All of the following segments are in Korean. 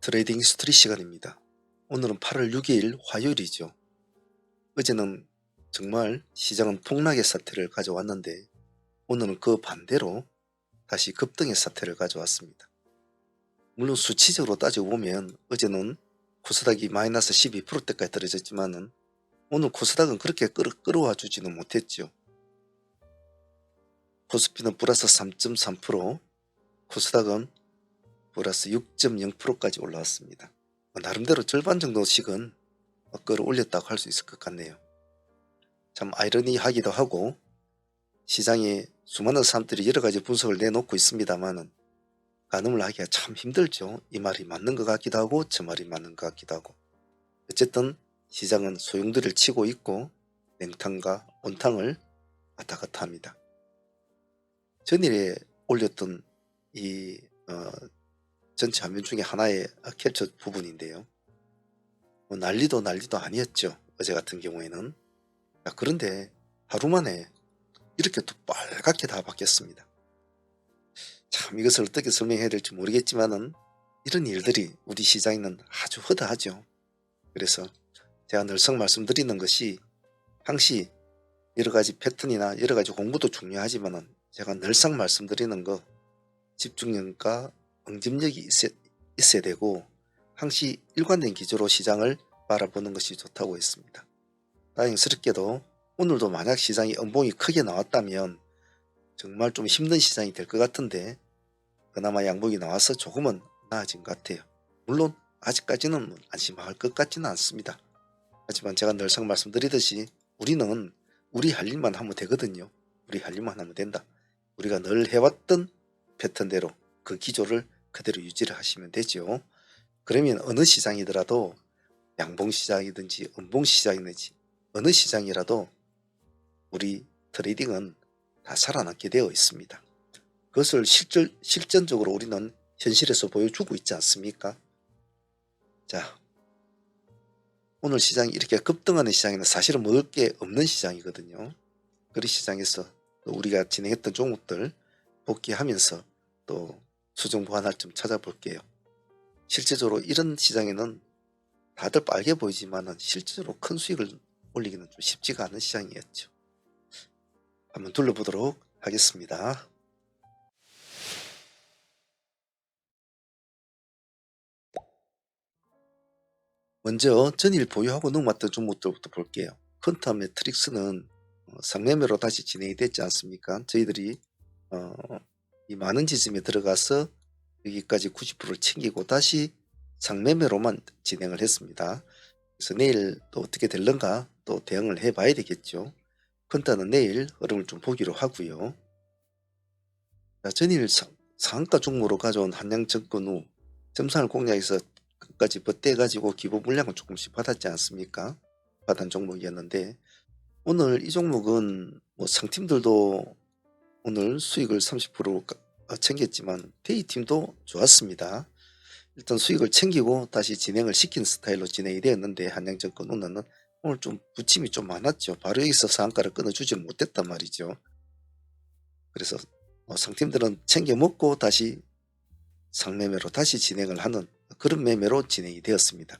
트레이딩 스토리 시간입니다. 오늘은 8월 6일 화요일이죠. 어제는 정말 시장은 폭락의 사태를 가져왔는데 오늘은 그 반대로 다시 급등의 사태를 가져왔습니다. 물론 수치적으로 따지고 보면 어제는 코스닥이 마이너스 12%대까지 떨어졌지만은 오늘 코스닥은 그렇게 끌어와 주지는 못했죠. 코스피는 플러스 3.3%, 코스닥은 플러스 6.0%까지 올라왔습니다. 나름대로 절반 정도씩은 끌어올렸다고 할 수 있을 것 같네요. 참 아이러니하기도 하고 시장에 수많은 사람들이 여러가지 분석을 내놓고 있습니다만 가늠을 하기가 참 힘들죠. 이 말이 맞는 것 같기도 하고 저 말이 맞는 것 같기도 하고. 어쨌든 시장은 소용돌이를 치고 있고 냉탕과 온탕을 왔다 갔다 합니다. 전일에 올렸던 이 전체 화면 중에 하나의 캡처 부분인데요. 난리도 아니었죠. 어제 같은 경우에는. 그런데 하루 만에 이렇게 또 빨갛게 다 바뀌었습니다. 참 이것을 어떻게 설명해야 될지 모르겠지만은 이런 일들이 우리 시장에는 아주 허다하죠. 그래서 제가 늘상 말씀드리는 것이 항시 여러가지 패턴이나 여러가지 공부도 중요하지만은 제가 늘상 말씀드리는 거 집중력과 응집력이 있어야 되고 항시 일관된 기조로 시장을 바라보는 것이 좋다고 했습니다. 다행스럽게도 오늘도 만약 시장이 음봉이 크게 나왔다면 정말 좀 힘든 시장이 될 것 같은데 그나마 양봉이 나와서 조금은 나아진 것 같아요. 물론 아직까지는 안심할 것 같지는 않습니다. 하지만 제가 늘상 말씀드리듯이 우리는 우리 할 일만 하면 되거든요. 우리 할 일만 하면 된다. 우리가 늘 해왔던 패턴대로 그 기조를 그대로 유지를 하시면 되죠. 그러면 어느 시장이더라도 양봉시장이든지 음봉시장이든지 어느 시장이라도 우리 트레이딩은 다 살아남게 되어 있습니다. 그것을 실전적으로 우리는 현실에서 보여주고 있지 않습니까? 자, 오늘 시장이 이렇게 급등하는 시장에는 사실은 먹을 게 없는 시장이거든요. 그런 시장에서 또 우리가 진행했던 종목들 복귀하면서 또 수정 보완할 좀 찾아볼게요. 실제적으로 이런 시장에는 다들 빨개 보이지만은 실제로 큰 수익을 올리기는 좀 쉽지가 않은 시장이었죠. 한번 둘러보도록 하겠습니다. 먼저 전일 보유하고 넘어왔던 종목들부터 볼게요. 퀀텀 매트릭스는 상매매로 다시 진행이 됐지 않습니까? 저희들이 이 많은 지점에 들어가서 여기까지 90%를 챙기고 다시 상매매로만 진행을 했습니다. 그래서 내일 또 어떻게 될런가 또 대응을 해봐야 되겠죠. 퀀텀은 내일 흐름을 좀 보기로 하고요. 자, 전일 상한가 종목으로 가져온 한양증권 후 점상을 공략해서 끝까지 버텨가지고 기본 물량을 조금씩 받았지 않습니까? 받은 종목이었는데 오늘 이 종목은 뭐 상팀들도 오늘 수익을 30% 챙겼지만 데이팀도 좋았습니다. 일단 수익을 챙기고 다시 진행을 시키는 스타일로 진행이 되었는데 한양증권 오늘은 오늘 좀 부침이 좀 많았죠. 바로 여기서 상한가를 끊어주지 못했단 말이죠. 그래서 상팀들은 챙겨 먹고 다시 상매매로 다시 진행을 하는 그런 매매로 진행이 되었습니다.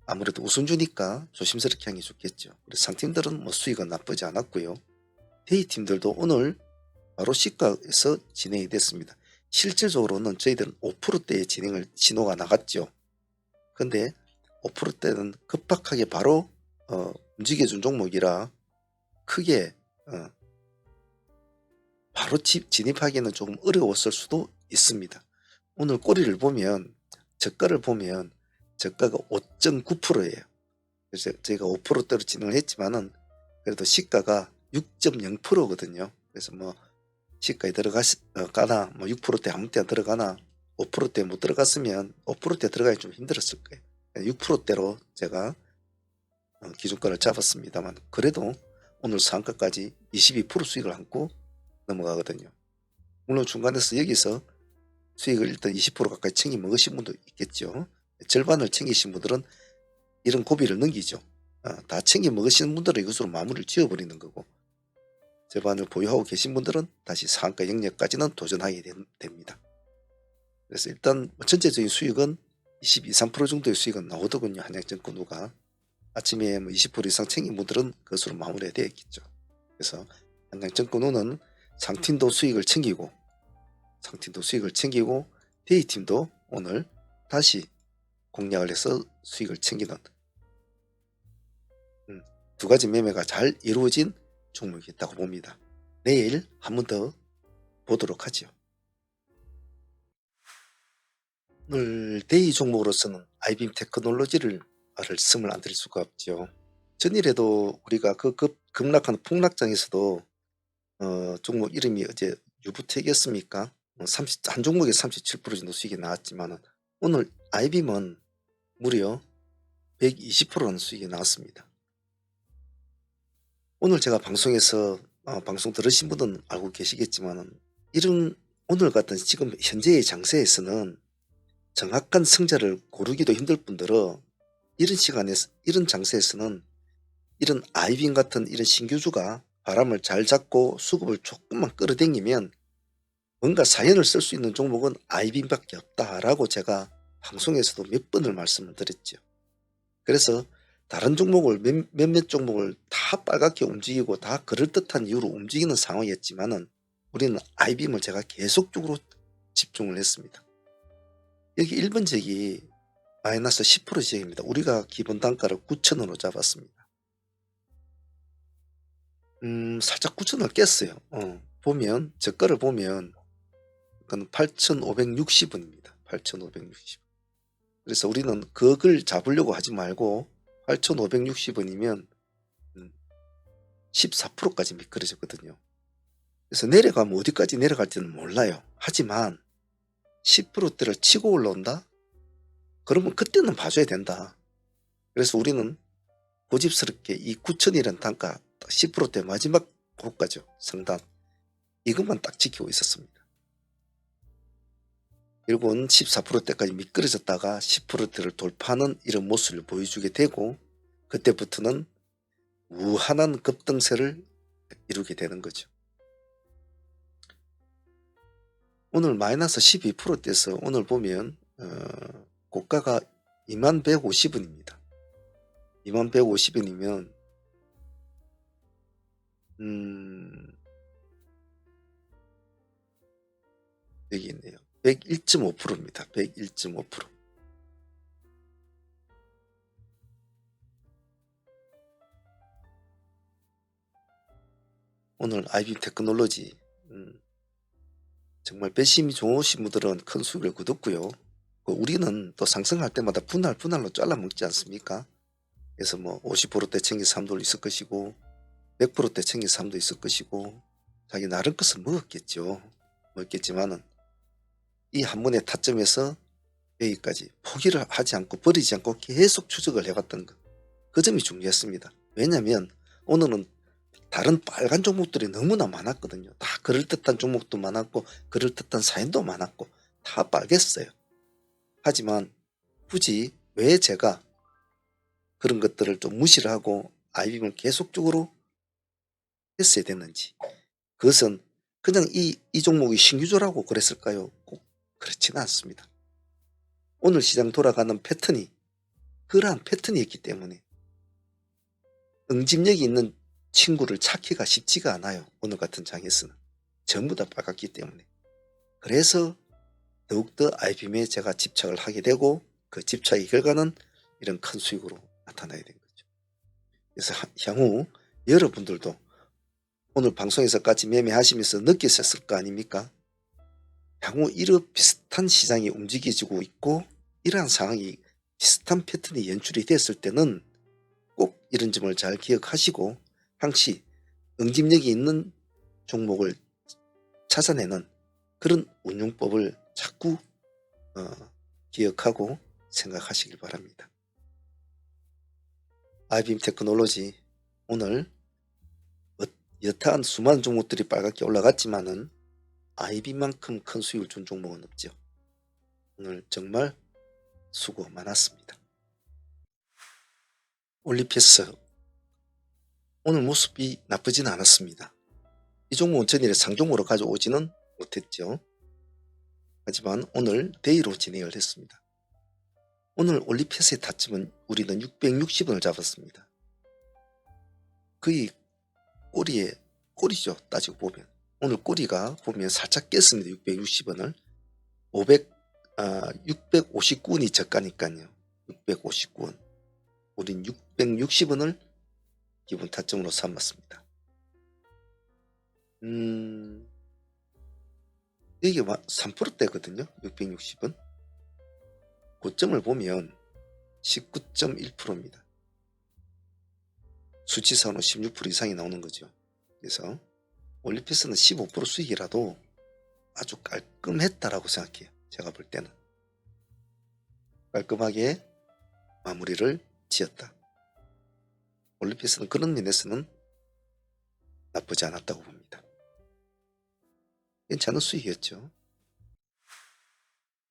아무래도 우선주니까 조심스럽게 하는 게 좋겠죠. 그래서 상팀들은 뭐 수익은 나쁘지 않았고요. 데이팀들도 오늘 바로 시가에서 진행이 됐습니다. 실질적으로는 저희들은 5%대의 진행을 신호가 나갔죠. 근데 5%대는 급박하게 바로 움직여준 종목이라 크게 바로 진입하기에는 조금 어려웠을 수도 있습니다. 오늘 꼬리를 보면 저가를 보면 저가가 5.9%예요. 그래서 저희가 5%대로 진행을 했지만은 그래도 시가가 6.0%거든요. 그래서 뭐 시가에 들어가나 뭐 6%대 아무 때나 들어가나 5%대 못 들어갔으면 5%대 들어가기 좀 힘들었을 거예요. 6%대로 제가 기준가를 잡았습니다만 그래도 오늘 상한가까지 22% 수익을 안고 넘어가거든요. 물론 중간에서 여기서 수익을 일단 20% 가까이 챙겨 먹으신 분도 있겠죠. 절반을 챙기신 분들은 이런 고비를 넘기죠. 다 챙겨 먹으시는 분들은 이것으로 마무리를 지어버리는 거고 절반을 보유하고 계신 분들은 다시 상한가 영역까지는 도전하게 됩니다. 그래서 일단 전체적인 수익은 22, 3% 정도의 수익은 나오더군요. 한양증권 누가 아침에 뭐 20% 이상 챙긴 분들은 그것으로 마무리가 되어 있겠죠. 그래서 한양증권은 상팀도 수익을 챙기고 데이팀도 오늘 다시 공략을 해서 수익을 챙기는 두 가지 매매가 잘 이루어진 종목이었다고 봅니다. 내일 한 번 더 보도록 하죠. 오늘 데이 종목으로서는 아이빔 테크놀로지를 말씀을 안 드릴 수가 없죠. 전일에도 우리가 그 급락하는 폭락장에서도 종목 이름이 어제 유부텍이었습니까? 한 종목에 37% 정도 수익이 나왔지만 오늘 아이빔은 무려 120%라는 수익이 나왔습니다. 오늘 제가 방송에서 방송 들으신 분은 알고 계시겠지만 이런 오늘 같은 지금 현재의 장세에서는 정확한 승자를 고르기도 힘들 뿐더러 이런 시간에 이런 장세에서는 이런 아이빔 같은 이런 신규주가 바람을 잘 잡고 수급을 조금만 끌어당기면 뭔가 사연을 쓸 수 있는 종목은 아이빔밖에 없다라고 제가 방송에서도 몇 번을 말씀을 드렸죠. 그래서 다른 종목을 몇몇 종목을 다 빨갛게 움직이고 다 그럴듯한 이유로 움직이는 상황이었지만은 우리는 아이빔을 제가 계속적으로 집중을 했습니다. 여기 1번적이 마이너스 10% 지역입니다. 우리가 기본 단가를 9,000원으로 잡았습니다. 살짝 9,000원을 깼어요. 보면 저가를 보면 그건 8,560원입니다. 8,560원. 그래서 우리는 그걸 잡으려고 하지 말고 8,560원이면 14%까지 미끄러졌거든요. 그래서 내려가면 어디까지 내려갈지는 몰라요. 하지만 10%대를 치고 올라온다? 그러면 그때는 봐줘야 된다. 그래서 우리는 고집스럽게 이 9,000이라는 단가 10%대 마지막 고가죠. 상단. 이것만 딱 지키고 있었습니다. 결국은 14%대까지 미끄러졌다가 10%대를 돌파하는 이런 모습을 보여주게 되고 그때부터는 무한한 급등세를 이루게 되는 거죠. 오늘 마이너스 12%대에서 오늘 보면 고가가 2150원입니다. 2150원이면 여기 있네요. 101.5%입니다. 101.5%. 오늘 아이빔 테크놀로지 정말 배심이 좋으신 분들은 큰 수익을 거뒀고요. 우리는 또 상승할 때마다 분할로 잘라 먹지 않습니까? 그래서 뭐 50%대 챙긴 사람도 있을 것이고 100%대 챙긴 사람도 있을 것이고 자기 나름 것을 먹었겠지만은 이 한 번의 타점에서 여기까지 포기를 하지 않고 버리지 않고 계속 추적을 해봤던 것. 그 점이 중요했습니다. 왜냐하면 오늘은 다른 빨간 종목들이 너무나 많았거든요. 다 그럴듯한 종목도 많았고 그럴듯한 사인도 많았고 다 빨갰어요. 하지만 굳이 왜 제가 그런 것들을 좀 무시를 하고 아이빔을 계속적으로 했어야 됐는지, 그것은 그냥 이 종목이 신규조라고 그랬을까요? 꼭 그렇지는 않습니다. 오늘 시장 돌아가는 패턴이 그러한 패턴이었기 때문에 응집력이 있는 친구를 찾기가 쉽지가 않아요. 오늘 같은 장에서는 전부 다 빨갛기 때문에. 그래서 더욱더 아이빔에 제가 집착을 하게 되고 그 집착의 결과는 이런 큰 수익으로 나타나게 된 거죠. 그래서 향후 여러분들도 오늘 방송에서까지 매매하시면서 느끼셨을 거 아닙니까? 향후 이런 비슷한 시장이 움직여지고 있고 이러한 상황이 비슷한 패턴이 연출이 됐을 때는 꼭 이런 점을 잘 기억하시고 항시 응집력이 있는 종목을 찾아내는 그런 운용법을 자꾸 기억하고 생각하시길 바랍니다. 아이빔 테크놀로지 오늘 여타한 수많은 종목들이 빨갛게 올라갔지만은 아이빔만큼 큰 수익을 준 종목은 없죠. 오늘 정말 수고 많았습니다. 올리피스 오늘 모습이 나쁘진 않았습니다. 이 종목은 전일에 상종으로 가져오지는 못했죠. 하지만 오늘 데이로 진행을 했습니다. 오늘 올리페스의 타점은 우리는 660원을 잡았습니다. 거의 꼬리죠. 따지고 보면. 오늘 꼬리가 보면 살짝 깼습니다. 660원을. 659원이 저가니까요. 659원. 우린 660원을 기본 타점으로 삼았습니다. 이게 3%대거든요. 660원. 고점을 보면 19.1%입니다. 수치상으로 16% 이상이 나오는 거죠. 그래서 올리피스는 15% 수익이라도 아주 깔끔했다라고 생각해요. 제가 볼 때는. 깔끔하게 마무리를 지었다. 올리피스는 그런 면에서는 나쁘지 않았다고 봅니다. 괜찮은 수익이었죠.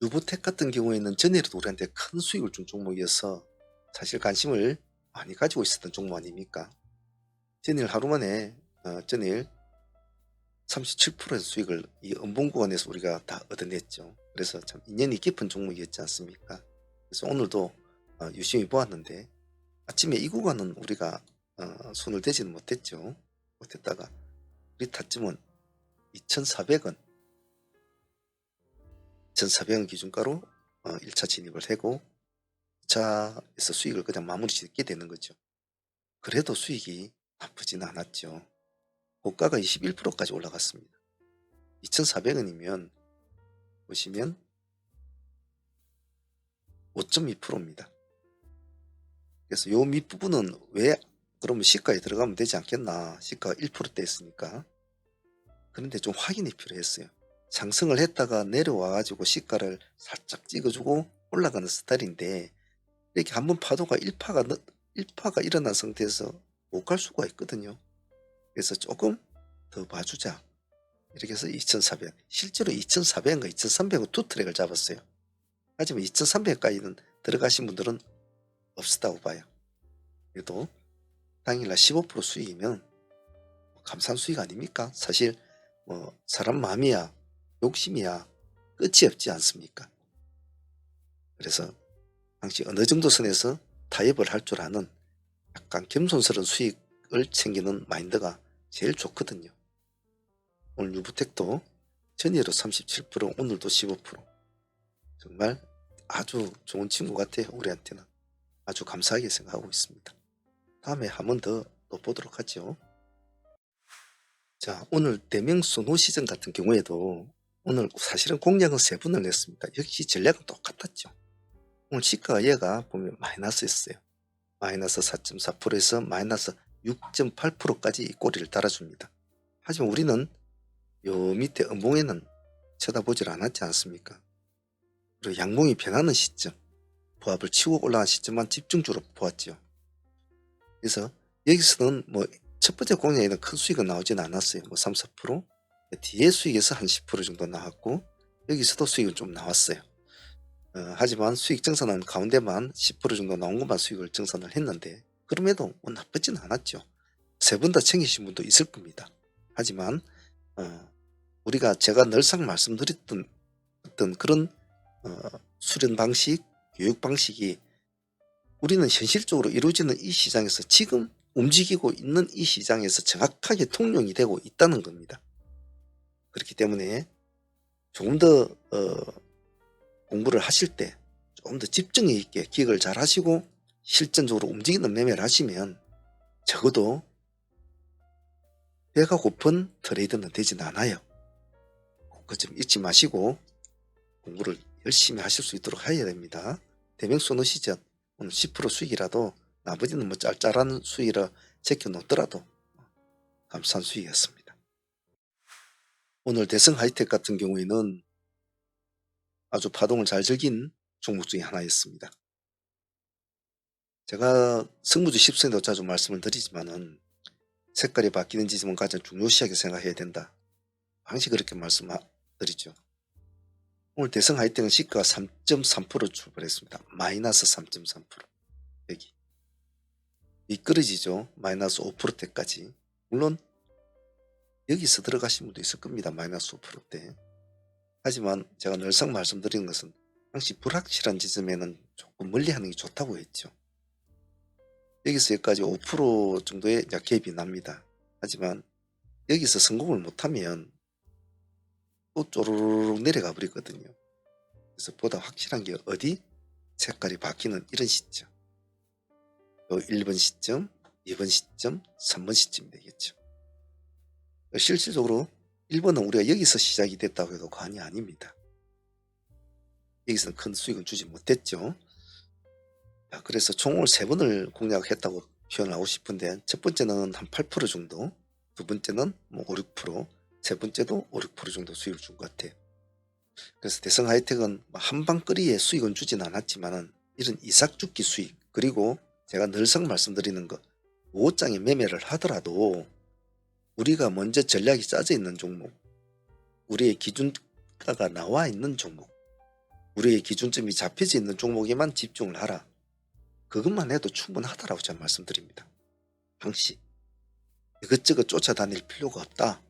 누보텍 같은 경우에는 전일에도 우리한테 큰 수익을 준 종목이어서 사실 관심을 많이 가지고 있었던 종목 아닙니까? 전일 하루 만에 전일 37%의 수익을 이 음봉구간에서 우리가 다 얻어냈죠. 그래서 참 인연이 깊은 종목이었지 않습니까? 그래서 오늘도 유심히 보았는데 아침에 이 구간은 우리가 손을 대지는 못했죠. 못했다가 우리 타점은 2,400원 2,400원 기준가로 1차 진입을 하고 2차에서 수익을 그냥 마무리 짓게 되는 거죠. 그래도 수익이 나쁘지는 않았죠. 고가가 21%까지 올라갔습니다. 2,400원이면 보시면 5.2%입니다. 그래서 요 밑부분은 왜 그러면 시가에 들어가면 되지 않겠나. 시가가 1%대 했으니까. 그런데 좀 확인이 필요했어요. 상승을 했다가 내려와 가지고 시가를 살짝 찍어주고 올라가는 스타일인데 이렇게 한번 파도가 1파가 일어난 상태에서 못 갈 수가 있거든요. 그래서 조금 더 봐주자. 이렇게 해서 2,400. 실제로 2,400인가 2,300은 두 트랙을 잡았어요. 하지만 2,300까지는 들어가신 분들은 없었다고 봐요. 그래도 당일날 15% 수익이면 감사한 수익 아닙니까? 사실 사람 마음이야 욕심이야 끝이 없지 않습니까? 그래서 당시 어느 정도 선에서 타협을 할 줄 아는 약간 겸손스러운 수익을 챙기는 마인드가 제일 좋거든요. 오늘 유부텍도 전일로 37% 오늘도 15% 정말 아주 좋은 친구 같아요. 우리한테는 아주 감사하게 생각하고 있습니다. 다음에 한 번 더 또 보도록 하죠. 자, 오늘 대명수 노시전 같은 경우에도 오늘 사실은 공략은 3분을 냈습니다. 역시 전략은 똑같았죠. 오늘 시가가 얘가 보면 마이너스였어요. 마이너스 4.4%에서 마이너스 6.8%까지 꼬리를 달아줍니다. 하지만 우리는 요 밑에 음봉에는 쳐다보질 않았지 않습니까? 그리고 양봉이 변하는 시점, 보합을 치고 올라간 시점만 집중적으로 보았죠. 그래서 여기서는 첫 번째 공략에는 큰 수익은 나오지는 않았어요. 3, 4%. 뒤에 수익에서 한 10% 정도 나왔고 여기서도 수익은 좀 나왔어요. 하지만 수익 정산은 가운데만 10% 정도 나온 것만 수익을 정산을 했는데 그럼에도 나쁘진 않았죠. 3번 다 챙기신 분도 있을 겁니다. 하지만 제가 늘상 말씀드렸던 어떤 그런 수련 방식, 교육 방식이 우리는 현실적으로 이루어지는 이 시장에서 지금 움직이고 있는 이 시장에서 정확하게 통용이 되고 있다는 겁니다. 그렇기 때문에 조금 더 공부를 하실 때 조금 더 집중력 있게 기억을 잘 하시고 실전적으로 움직이는 매매를 하시면 적어도 배가 고픈 트레이드는 되진 않아요. 그거 좀 잊지 마시고 공부를 열심히 하실 수 있도록 해야 됩니다. 대명수 넣으시죠. 오늘 10% 수익이라도 나머지는 짤짤한 수익을 제껴놓더라도 감사한 수익이었습니다. 오늘 대성 하이텍 같은 경우에는 아주 파동을 잘 즐긴 종목 중에 하나였습니다. 제가 승부주 10선에도 자주 말씀을 드리지만은 색깔이 바뀌는 지점은 가장 중요시하게 생각해야 된다. 항상 그렇게 말씀드리죠. 오늘 대성 하이텍은 시가가 3.3% 출발했습니다. 마이너스 3.3%. 여기 미끄러지죠. 마이너스 5%대까지. 물론 여기서 들어가신 분도 있을 겁니다. 마이너스 5%대. 하지만 제가 늘상 말씀드리는 것은 당시 불확실한 지점에는 조금 멀리하는 게 좋다고 했죠. 여기서 여기까지 5% 정도의 이제 갭이 납니다. 하지만 여기서 성공을 못하면 또 쪼르륵 내려가 버리거든요. 그래서 보다 확실한 게 어디? 색깔이 바뀌는 이런 시점. 요 1번 시점, 2번 시점, 3번 시점이 되겠죠. 실질적으로 1번은 우리가 여기서 시작이 됐다고 해도 과언이 아닙니다. 여기서는 큰 수익은 주지 못했죠. 자, 그래서 총 오늘 3번을 공략했다고 표현을 하고 싶은데, 첫 번째는 한 8% 정도, 두 번째는 뭐 5, 6%, 세 번째도 5, 6% 정도 수익을 준 것 같아요. 그래서 대성 하이텍은 한방거리에 수익은 주진 않았지만은 이런 이삭죽기 수익, 그리고 제가 늘상 말씀드리는 거, 5장에 매매를 하더라도 우리가 먼저 전략이 짜져 있는 종목, 우리의 기준가가 나와 있는 종목, 우리의 기준점이 잡혀져 있는 종목에만 집중을 하라. 그것만 해도 충분하다라고 제가 말씀드립니다. 항시 이것저것 쫓아다닐 필요가 없다.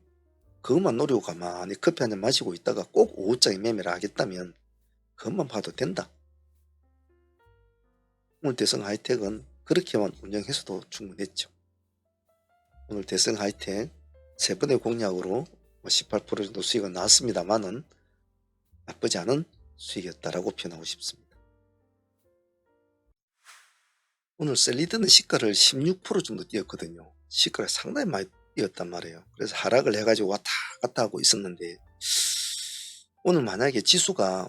그것만 노리고 가만히 커피 한잔 마시고 있다가 꼭 5장에 매매를 하겠다면 그것만 봐도 된다. 오늘 대성 하이텍은 그렇게만 운영해서도 충분했죠. 오늘 대성 하이텍 3번의 공략으로 18% 정도 수익은 나왔습니다만은 나쁘지 않은 수익이었다라고 표현하고 싶습니다. 오늘 셀리드는 시가를 16% 정도 뛰었거든요. 시가가 상당히 많이 뛰었단 말이에요. 그래서 하락을 해가지고 왔다 갔다 하고 있었는데, 오늘 만약에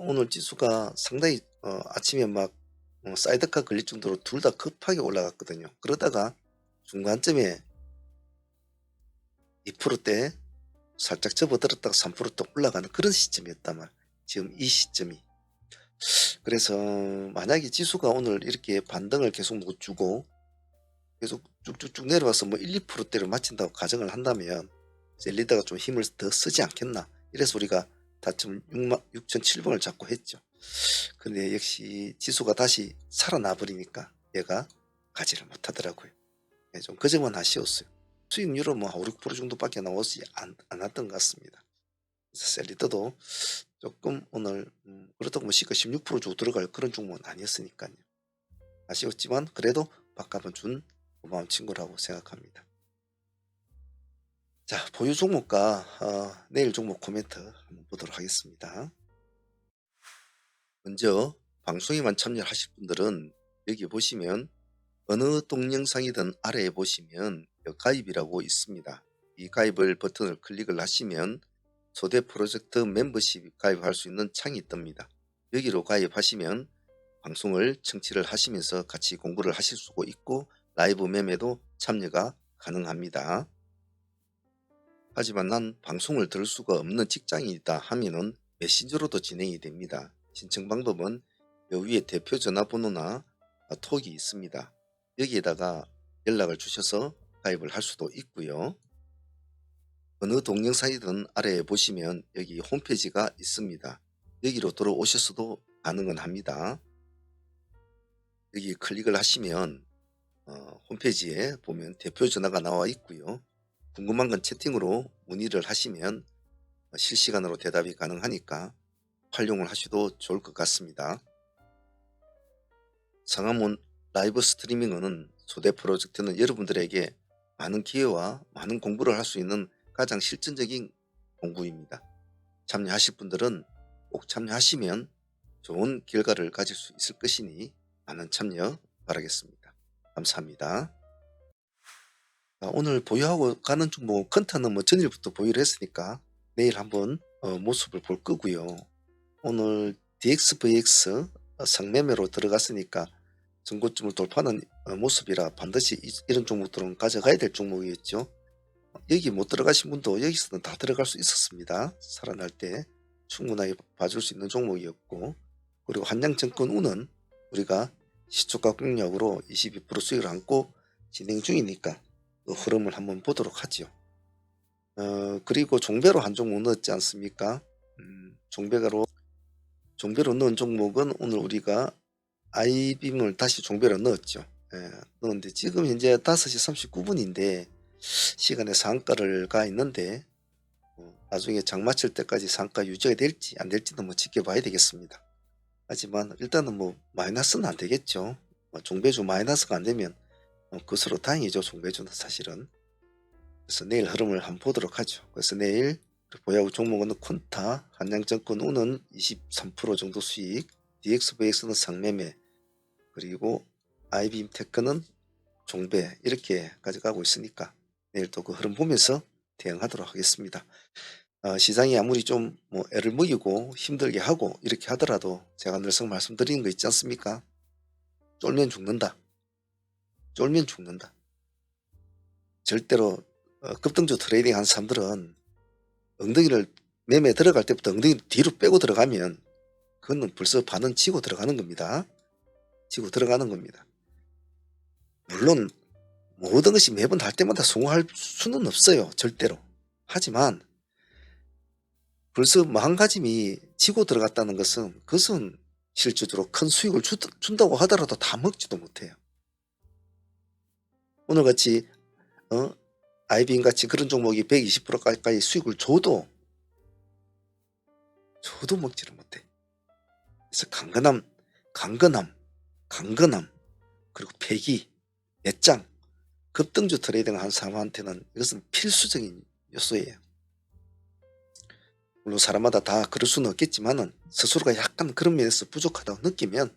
오늘 지수가 상당히 아침에 막 사이드카 걸릴 정도로 둘 다 급하게 올라갔거든요. 그러다가 중간점에 2%대 살짝 접어들었다가 3%또 올라가는 그런 시점이었단 말. 지금 이 시점이. 그래서 만약에 지수가 오늘 이렇게 반등을 계속 못 주고 계속 쭉쭉쭉 내려와서 뭐 1, 2%대를 맞춘다고 가정을 한다면 셀리더가 좀 힘을 더 쓰지 않겠나. 이래서 우리가 다tum 6,700원을 잡고 했죠. 근데 역시 지수가 다시 살아나 버리니까 얘가 가지를 못하더라고요. 네, 좀 그 점은 아쉬웠어요. 수익률은 뭐 5, 6% 정도밖에 나오지 않았던 것 같습니다. 그래서 셀리더도 조금 오늘 그렇다고 뭐 시가 16% 주고 들어갈 그런 종목은 아니었으니까요. 아쉬웠지만 그래도 밥값은 준 고마운 친구라고 생각합니다. 자, 보유 종목과 내일 종목 코멘트 한번 보도록 하겠습니다. 먼저 방송에만 참여하실 분들은 여기 보시면 어느 동영상이든 아래에 보시면 가입이라고 있습니다. 이 가입을 버튼을 클릭을 하시면 소대 프로젝트 멤버십 가입할 수 있는 창이 뜹니다. 여기로 가입하시면 방송을 청취를 하시면서 같이 공부를 하실 수가 있고 라이브 매매도 참여가 가능합니다. 하지만 난 방송을 들을 수가 없는 직장인이다 하면은 메신저로도 진행이 됩니다. 신청 방법은 여기에 대표 전화번호나 톡이 있습니다. 여기에다가 연락을 주셔서 가입을 할 수도 있고요. 어느 동영상이든 아래에 보시면 여기 홈페이지가 있습니다. 여기로 들어오셔서도 가능은 합니다. 여기 클릭을 하시면 홈페이지에 보면 대표 전화가 나와 있고요. 궁금한 건 채팅으로 문의를 하시면 실시간으로 대답이 가능하니까 활용을 하셔도 좋을 것 같습니다. 상암원 라이브 스트리밍은 소대 프로젝트는 여러분들에게 많은 기회와 많은 공부를 할 수 있는 가장 실전적인 공부입니다. 참여하실 분들은 꼭 참여하시면 좋은 결과를 가질 수 있을 것이니 많은 참여 바라겠습니다. 감사합니다. 오늘 보유하고 가는 종목 컨타는 뭐 전일부터 보유를 했으니까 내일 한번 모습을 볼 거고요. 오늘 DXVX 상매매로 들어갔으니까 전고점을 돌파하는 모습이라 반드시 이런 종목들은 가져가야 될 종목이었죠. 여기 못 들어가신 분도 여기서는 다 들어갈 수 있었습니다. 살아날 때 충분하게 봐줄 수 있는 종목이었고, 그리고 한양증권우는 우리가 시초가 공략으로 22% 수익을 안고 진행 중이니까 그 흐름을 한번 보도록 하죠. 그리고 종배로 한 종목 넣었지 않습니까? 종배로 넣은 종목은 오늘 우리가 아이빔을 다시 종배로 넣었죠. 넣었는데 지금 현재 5시 39분인데 시간에 상한가를 가 있는데 나중에 장 마칠 때까지 상한가 유지가 될지 안 될지도 뭐 지켜봐야 되겠습니다. 하지만 일단은 뭐 마이너스는 안 되겠죠. 종배주 마이너스가 안 되면 그것으로 다행이죠. 종배주는 사실은. 그래서 내일 흐름을 한번 보도록 하죠. 그래서 내일 보야구 종목은 콘타, 한양증권 우는 23% 정도 수익, DXVX는 상매매, 그리고 IB임테크는 종배 이렇게 가져가고 있으니까 내일 또 그 흐름 보면서 대응하도록 하겠습니다. 시장이 아무리 좀 뭐 애를 먹이고 힘들게 하고 이렇게 하더라도 제가 늘상 말씀드리는 거 있지 않습니까? 쫄면 죽는다. 쫄면 죽는다. 절대로 급등주 트레이딩 하는 사람들은 엉덩이를 매매 들어갈 때부터 엉덩이 뒤로 빼고 들어가면 그거는 벌써 반은 치고 들어가는 겁니다. 치고 들어가는 겁니다. 물론 모든 것이 매번 할 때마다 성공할 수는 없어요. 절대로. 하지만 벌써 마음가짐이 치고 들어갔다는 것은 그것은 실질적으로 큰 수익을 준다고 하더라도 다 먹지도 못해요. 오늘같이 아이비인 같이 그런 종목이 120% 가까이 수익을 줘도 먹지를 못해. 그래서 강건함, 그리고 패기, 내장, 급등주 트레이딩을 한 사람한테는 이것은 필수적인 요소예요. 물론 사람마다 다 그럴 수는 없겠지만은 스스로가 약간 그런 면에서 부족하다고 느끼면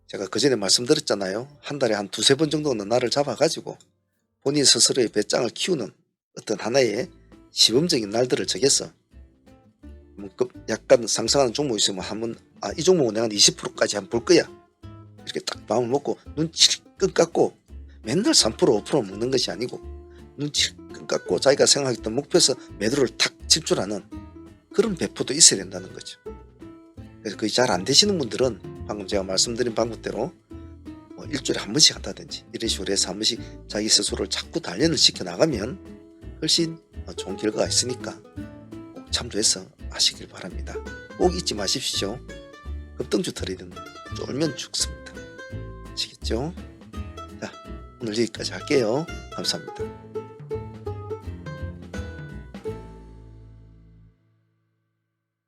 제가 그전에 말씀드렸잖아요. 한 달에 한 두세 번 정도는 나를 잡아가지고 본인 스스로의 배짱을 키우는 어떤 하나의 시범적인 날들을 정해서 약간 상승하는 종목이 있으면 한번 이 종목은 내가 20%까지 한번 볼 거야. 이렇게 딱 마음을 먹고 눈치를 끈 감고 맨날 3% 5% 먹는 것이 아니고 눈치를 끈 감고 자기가 생각했던 목표에서 매도를 탁 집중하는 그런 배포도 있어야 된다는 거죠. 그래서 그게 잘 안 되시는 분들은 방금 제가 말씀드린 방법대로 뭐 일주일에 한 번씩 한다든지 이런 식으로 해서 한 번씩 자기 스스로를 자꾸 단련을 시켜 나가면 훨씬 좋은 결과가 있으니까 꼭 참조해서 하시길 바랍니다. 꼭 잊지 마십시오. 급등주 트레이드는 쫄면 죽습니다. 아시겠죠? 자, 오늘 여기까지 할게요. 감사합니다.